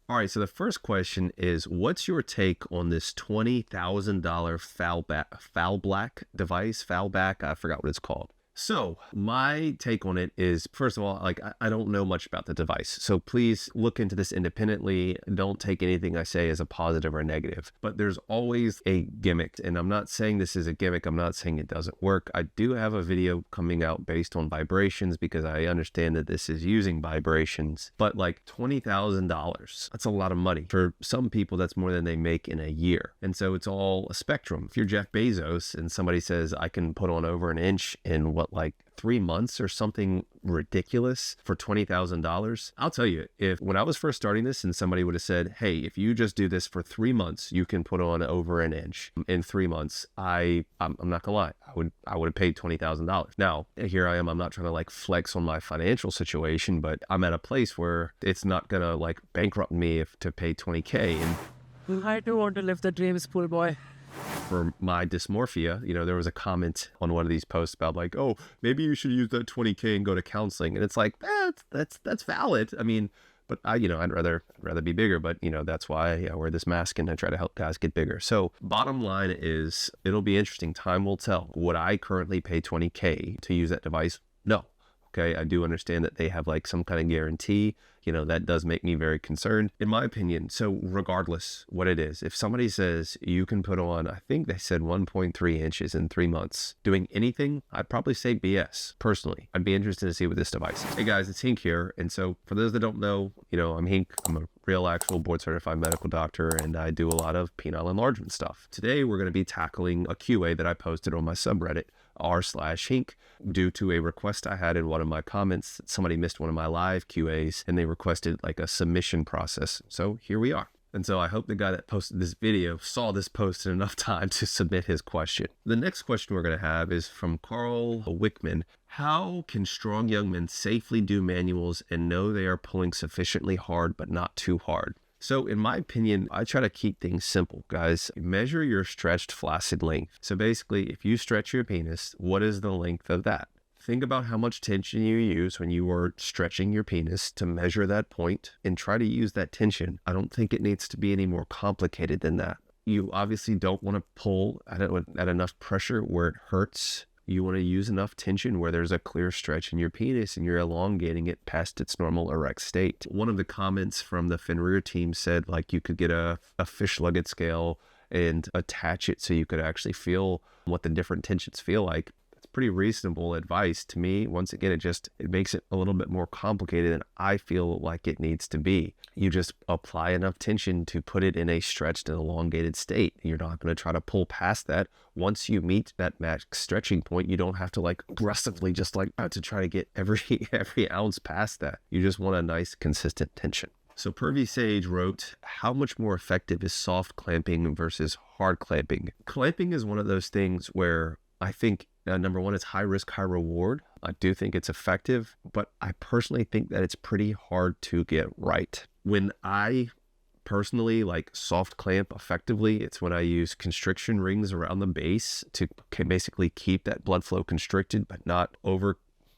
All right, so the first question is, what's your take on this $20,000 Foul-Black device? Foul-Back, I forgot what it's called. So my take on it is, first of all, like I don't know much about the device. So please look into this independently. Don't take anything I say as a positive or negative. But there's always a gimmick. And I'm not saying this is a gimmick. I'm not saying it doesn't work. I do have a video coming out based on vibrations because I understand that this is using vibrations. But like $20,000, that's a lot of money. For some people, that's more than they make in a year. And so it's all a spectrum. If you're Jeff Bezos and somebody says, I can put on over an inch in like 3 months or something ridiculous for $20,000. I'll tell you, if when I was first starting this and somebody would have said, hey, if you just do this for 3 months, you can put on over an inch in 3 months, I'm not gonna lie, I would have paid $20,000. Now, here I am, I'm not trying to like flex on my financial situation, but I'm at a place where it's not gonna like bankrupt me to pay 20K. And I do want to live the dream, school boy. For my dysmorphia, there was a comment on one of these posts about like, oh, maybe you should use that 20K and go to counseling. And it's like, that's valid. I mean, but I'd rather be bigger, but that's why I wear this mask and I try to help guys get bigger. So bottom line is, it'll be interesting. Time will tell. Would I currently pay 20K to use that device? No. Okay, I do understand that they have like some kind of guarantee. That does make me very concerned, in my opinion. So regardless what it is, if somebody says you can put on, I think they said 1.3 inches in 3 months, doing anything, I'd probably say BS. Personally, I'd be interested to see what this device is. Hey guys, it's Hink here. And so for those that don't know, I'm Hink. I'm a real actual board certified medical doctor, and I do a lot of penile enlargement stuff. Today, we're going to be tackling a QA that I posted on my subreddit, r/Hink, due to a request I had in one of my comments. Somebody missed one of my live QAs and they requested like a submission process. So here we are. And so I hope the guy that posted this video saw this post in enough time to submit his question. The next question we're going to have is from Carl Wickman. How can strong young men safely do manuals and know they are pulling sufficiently hard but not too hard? So in my opinion, I try to keep things simple, guys. Measure your stretched flaccid length. So basically, if you stretch your penis, what is the length of that? Think about how much tension you use when you are stretching your penis to measure that point and try to use that tension. I don't think it needs to be any more complicated than that. You obviously don't want to pull at enough pressure where it hurts. You want to use enough tension where there's a clear stretch in your penis and you're elongating it past its normal erect state. One of the comments from the Fenrir team said like you could get a fish Luggett scale and attach it so you could actually feel what the different tensions feel like. Pretty reasonable advice to me. Once again, it makes it a little bit more complicated than I feel like it needs to be. You just apply enough tension to put it in a stretched and elongated state. You're not going to try to pull past that. Once you meet that max stretching point, you don't have to like aggressively just like to try to get every ounce past that. You just want a nice consistent tension. So Pervy Sage wrote, how much more effective is soft clamping versus hard clamping? Clamping is one of those things where I think number one, it's high risk, high reward. I do think it's effective, but I personally think that it's pretty hard to get right. When I personally like soft clamp effectively, it's when I use constriction rings around the base to basically keep that blood flow constricted, but not over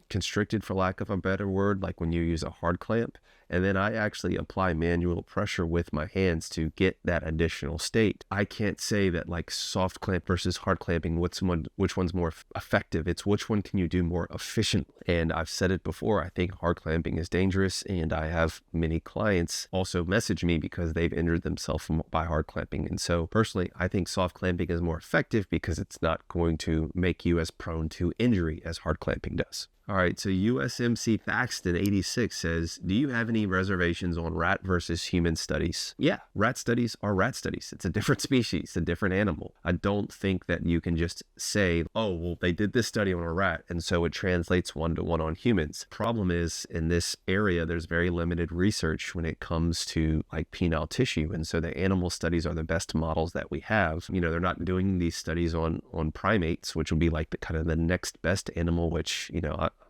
constricted, for lack of a better word, like when you use a hard clamp. And then I actually apply manual pressure with my hands to get that additional state. I can't say that like soft clamp versus hard clamping, which one's more effective. It's which one can you do more efficiently. And I've said it before, I think hard clamping is dangerous. And I have many clients also message me because they've injured themselves by hard clamping. And so personally, I think soft clamping is more effective because it's not going to make you as prone to injury as hard clamping does. All right, so USMC Thaxton 86 says, do you have any reservations on rat versus human studies? Yeah, rat studies are rat studies. It's a different species, a different animal. I don't think that you can just say, oh, well, they did this study on a rat, and so it translates 1-to-1 on humans. Problem is, in this area, there's very limited research when it comes to like penile tissue, and so the animal studies are the best models that we have. They're not doing these studies on primates, which would be like the kind of the next best animal, which,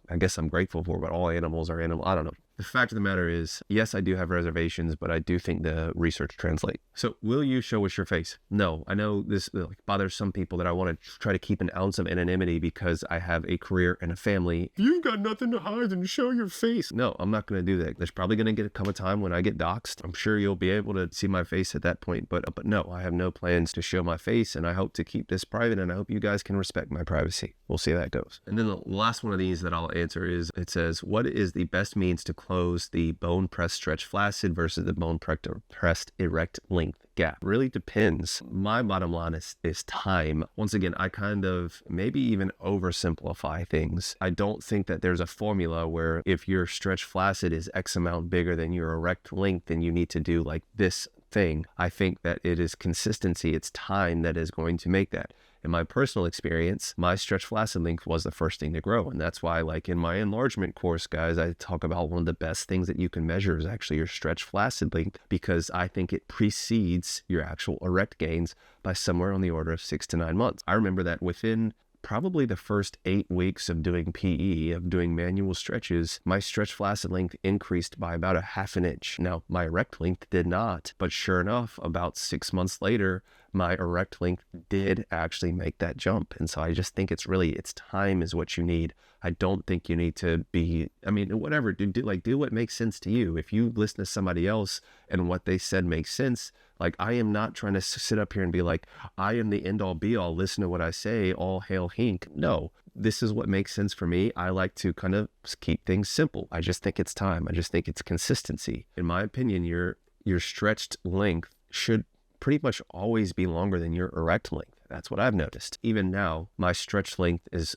I guess I'm grateful for, but all animals are animal. I don't know. The fact of the matter is, yes, I do have reservations, but I do think the research translates. So will you show us your face? No. I know this bothers some people that I want to try to keep an ounce of anonymity because I have a career and a family. You've got nothing to hide and show your face. No, I'm not going to do that. There's probably going to come a time when I get doxxed. I'm sure you'll be able to see my face at that point, but no, I have no plans to show my face, and I hope to keep this private, and I hope you guys can respect my privacy. We'll see how that goes. And then the last one of these that I'll answer is, it says, what is the best means to close the bone pressed stretch flaccid versus the bone pressed erect length gap? Really depends. My bottom line is time. Once again, I kind of maybe even oversimplify things. I don't think that there's a formula where if your stretch flaccid is X amount bigger than your erect length, then you need to do like this thing. I think that it is consistency, it's time that is going to make that. In my personal experience, my stretch flaccid length was the first thing to grow. And that's why, like in my enlargement course, guys, I talk about one of the best things that you can measure is actually your stretch flaccid length, because I think it precedes your actual erect gains by somewhere on the order of 6 to 9 months. I remember that within probably the first 8 weeks of doing PE, of doing manual stretches, my stretch flaccid length increased by about a half an inch. Now, my erect length did not, but sure enough, about 6 months later, my erect length did actually make that jump. And so I just think it's time is what you need. I don't think you need to be, whatever, do what makes sense to you. If you listen to somebody else and what they said makes sense, like I am not trying to sit up here and be like, I am the end all be all, listen to what I say, all hail Hink. No, this is what makes sense for me. I like to kind of keep things simple. I just think it's time. I just think it's consistency. In my opinion, your stretched length should pretty much always be longer than your erect length. That's what I've noticed. Even now, my stretch length is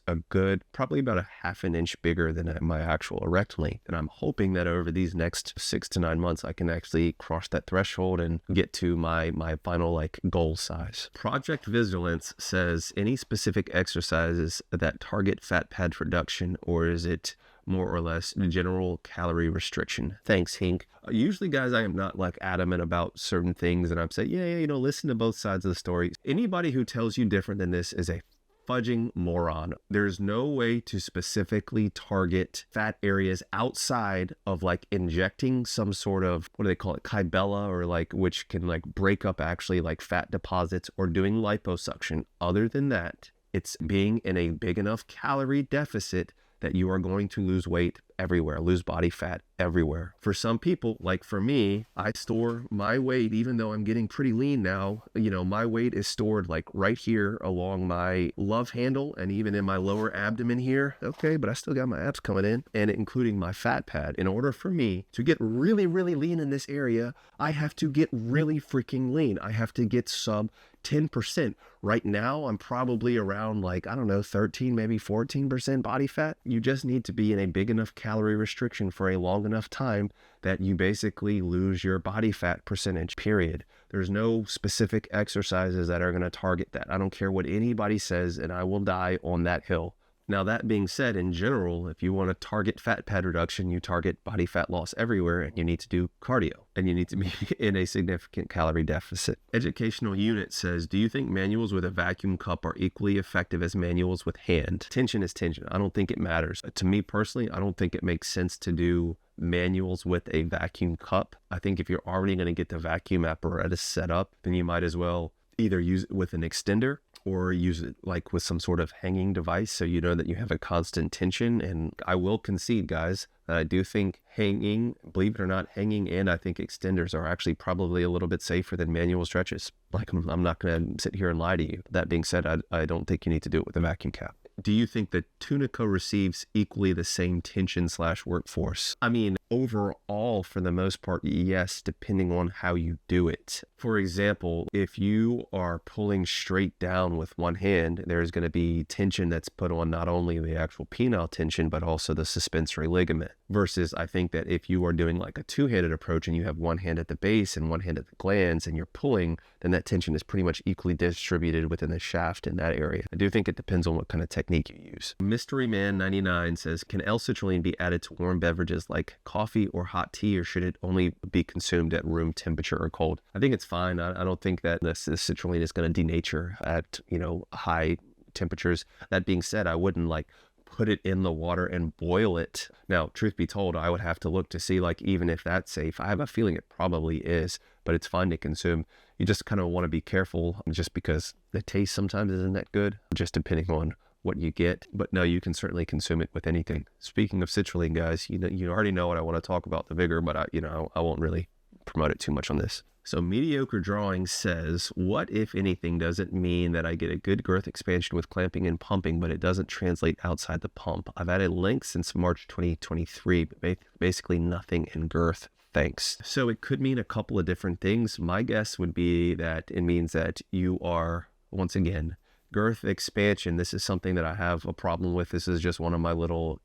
probably about a half an inch bigger than my actual erect length. And I'm hoping that over these next 6 to 9 months, I can actually cross that threshold and get to my final goal size. Project Vigilance says, any specific exercises that target fat pad reduction, or is it more or less general calorie restriction? Thanks, Hink. Usually, guys, I am not adamant about certain things, and I'm saying, listen to both sides of the story. Anybody who tells you different than this is a fudging moron. There's no way to specifically target fat areas outside of injecting some sort of, what do they call it, Kybella, or which can break up actually fat deposits, or doing liposuction. Other than that, it's being in a big enough calorie deficit that you are going to lose weight everywhere, lose body fat everywhere. For some people, like for me, I store my weight, even though I'm getting pretty lean now, my weight is stored right here along my love handle and even in my lower abdomen here. Okay, but I still got my abs coming in, and including my fat pad. In order for me to get really, really lean in this area, I have to get really freaking lean. I have to get sub 10%. Right now, I'm probably around 13, maybe 14% body fat. You just need to be in a big enough calorie restriction for a long enough time that you basically lose your body fat percentage, period. There's no specific exercises that are going to target that. I don't care what anybody says, and I will die on that hill. Now, that being said, in general, if you want to target fat pad reduction, you target body fat loss everywhere, and you need to do cardio, and you need to be in a significant calorie deficit. Educational Unit says, do you think manuals with a vacuum cup are equally effective as manuals with hand? Tension is tension. I don't think it matters. To me personally, I don't think it makes sense to do manuals with a vacuum cup. I think if you're already going to get the vacuum apparatus set up, then you might as well either use it with an extender or use it with some sort of hanging device, so you know that you have a constant tension. And I will concede, guys, that I do think hanging, believe it or not, hanging and I think extenders are actually probably a little bit safer than manual stretches. I'm not going to sit here and lie to you. That being said, I don't think you need to do it with a vacuum cap. Do you think that Tunica receives equally the same tension/workforce? Overall, for the most part, yes, depending on how you do it. For example, if you are pulling straight down with one hand, there's going to be tension that's put on not only the actual penile tension, but also the suspensory ligament. Versus, I think that if you are doing a two-handed approach and you have one hand at the base and one hand at the glands and you're pulling, then that tension is pretty much equally distributed within the shaft in that area. I do think it depends on what kind of technique you use. Mystery Man 99 says, can L-citrulline be added to warm beverages like coffee or hot tea, or should it only be consumed at room temperature or cold? I think it's fine. I don't think that the citrulline is going to denature at high temperatures. That being said, I wouldn't put it in the water and boil it. Now, truth be told, I would have to look to see like even if that's safe. I have a feeling it probably is, but it's fine to consume. You just kind of want to be careful just because the taste sometimes isn't that good, just depending on what you get. But no, you can certainly consume it with anything. Speaking of citrulline, guys, you already know what I want to talk about the Vigor, but I won't really promote it too much on this. So Mediocre Drawing says, what if anything does it mean that I get a good girth expansion with clamping and pumping, but it doesn't translate outside the pump? I've added length since March 2023, but basically nothing in girth. Thanks. So it could mean a couple of different things. My guess would be that it means that you are, once again, girth expansion. This is something that I have a problem with. This is just one of my little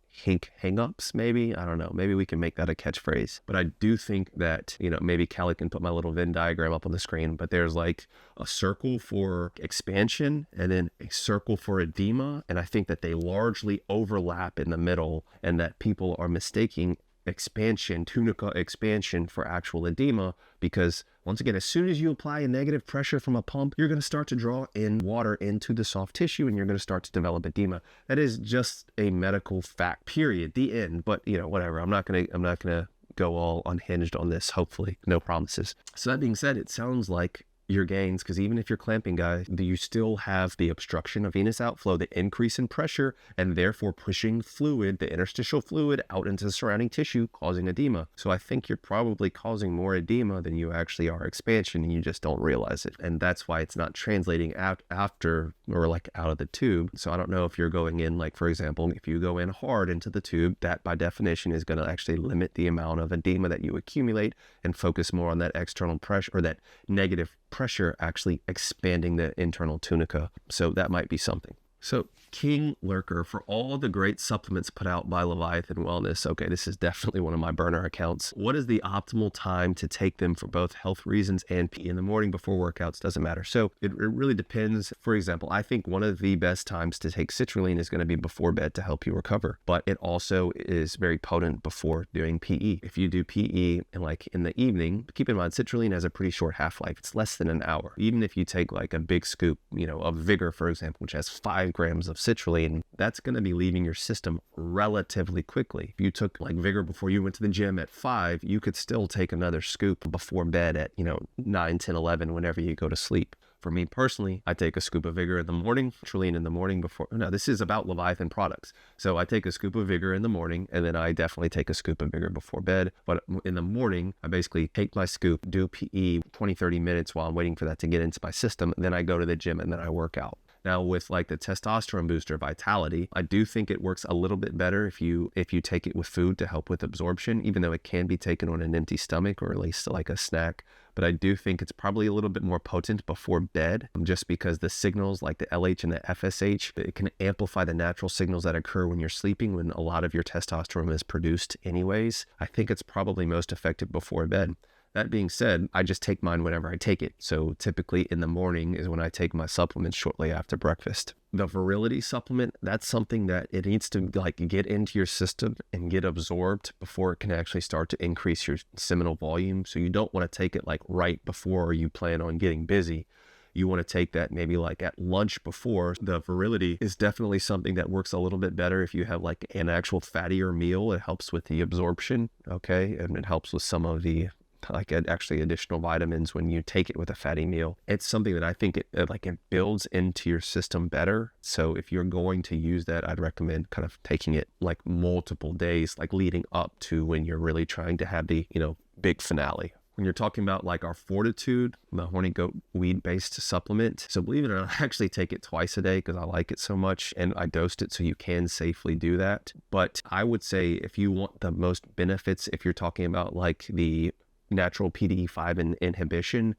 hang-ups, maybe. I don't know. Maybe we can make that a catchphrase. But I do think that, maybe Callie can put my little Venn diagram up on the screen, but there's like a circle for expansion and then a circle for edema. And I think that they largely overlap in the middle and that people are mistaking expansion, tunica expansion for actual edema, because once again, as soon as you apply a negative pressure from a pump, you're going to start to draw in water into the soft tissue and you're going to start to develop edema. That is just a medical fact, period, the end. But whatever, I'm not going to go all unhinged on this. Hopefully no promises. So that being said, it sounds like your gains, because even if you're clamping, guys, you still have the obstruction of venous outflow, the increase in pressure, and therefore pushing fluid, the interstitial fluid, out into the surrounding tissue, causing edema. So I think you're probably causing more edema than you actually are expansion, and you just don't realize it. And that's why it's not translating out after or like out of the tube. So I don't know if you're going in, like, for example, if you go in hard into the tube, that by definition is going to actually limit the amount of edema that you accumulate and focus more on that external pressure or that negative pressure actually expanding the internal tunica. So that might be something. So King Lurker, for all the great supplements put out by Leviathan Wellness, okay, this is definitely one of my burner accounts. What is the optimal time to take them for both health reasons and in the morning before workouts? Doesn't matter. So it really depends. For example, I think one of the best times to take citrulline is going to be before bed to help you recover, but it also is very potent before doing PE. If you do PE in the evening, keep in mind citrulline has a pretty short half-life. It's less than an hour. Even if you take like a big scoop, of Vigor, for example, which has 5 grams of citrulline, that's going to be leaving your system relatively quickly. If you took like Vigor before you went to the gym at 5, you could still take another scoop before bed at 9, 10, 11, whenever you go to sleep. For me personally, I take a scoop of Vigor in the morning, citrulline in the morning before. No, this is about Leviathan products. So I take a scoop of Vigor in the morning, and then I definitely take a scoop of Vigor before bed. But in the morning, I basically take my scoop, do PE 20, 30 minutes while I'm waiting for that to get into my system. Then I go to the gym and then I work out. Now with like the testosterone booster Vitality, I do think it works a little bit better if you take it with food to help with absorption, even though it can be taken on an empty stomach or at least like a snack. But I do think it's probably a little bit more potent before bed, just because the signals like the LH and the FSH, it can amplify the natural signals that occur when you're sleeping, when a lot of your testosterone is produced anyways. I think it's probably most effective before bed. That being said, I just take mine whenever I take it. So typically in the morning is when I take my supplements shortly after breakfast. The Virility supplement, that's something that it needs to get into your system and get absorbed before it can actually start to increase your seminal volume. So you don't want to take it right before you plan on getting busy. You want to take that maybe at lunch before. The Virility is definitely something that works a little bit better if you have an actual fattier meal. It helps with the absorption, okay? And it helps with some of the actually additional vitamins when you take it with a fatty meal. It's something that I think it builds into your system better. So if you're going to use that, I'd recommend kind of taking it multiple days, leading up to when you're really trying to have the, big finale. When you're talking about our Fortitude, the horny goat weed based supplement. So believe it or not, I actually take it twice a day because I like it so much, and I dosed it so you can safely do that. But I would say if you want the most benefits, if you're talking about the natural PDE5 inhibition,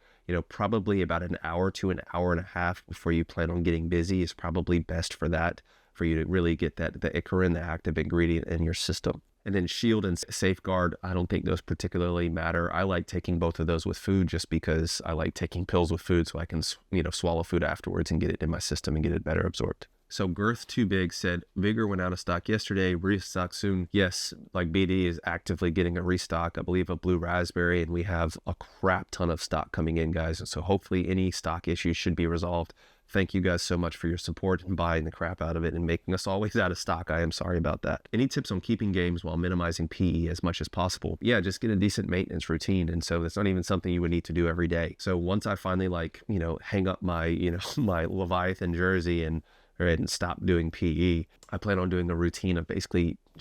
probably about an hour to an hour and a half before you plan on getting busy is probably best for that, for you to really get the Icarin, the active ingredient, in your system. And then Shield and Safeguard, I don't think those particularly matter. I like taking both of those with food just because I like taking pills with food so I can, swallow food afterwards and get it in my system and get it better absorbed. So Girth Too Big said, Vigor went out of stock yesterday, restock soon. Yes, BD is actively getting a restock, I believe, of Blue Raspberry, and we have a crap ton of stock coming in, guys. And so hopefully any stock issues should be resolved Thank you guys so much for your support and buying the crap out of it and making us always out of stock. I am sorry about that. Any tips on keeping games while minimizing PE as much as possible? Yeah, just get a decent maintenance routine. And so it's not even something you would need to do every day. So once I finally hang up my, my Leviathan jersey and stop doing PE, I plan on doing a routine of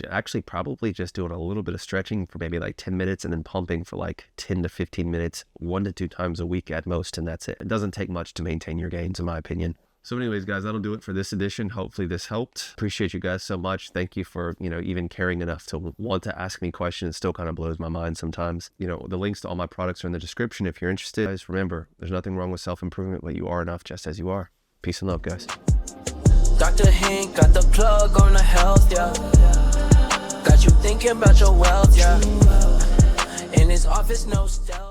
actually probably just doing a little bit of stretching for maybe like 10 minutes and then pumping for like 10 to 15 minutes, 1 to 2 times a week at most. And that's it. It doesn't take much to maintain your gains, in my opinion. So anyways, guys, that'll do it for this edition. Hopefully this helped. Appreciate you guys so much. Thank you for, even caring enough to want to ask me questions. It still kind of blows my mind sometimes. The links to all my products are in the description if you're interested. Guys, remember, there's nothing wrong with self-improvement, but you are enough just as you are. Peace and love, guys. Dr. Hank got the plug on the health, yeah. Got you thinking about your wealth, yeah. In his office, no stealth.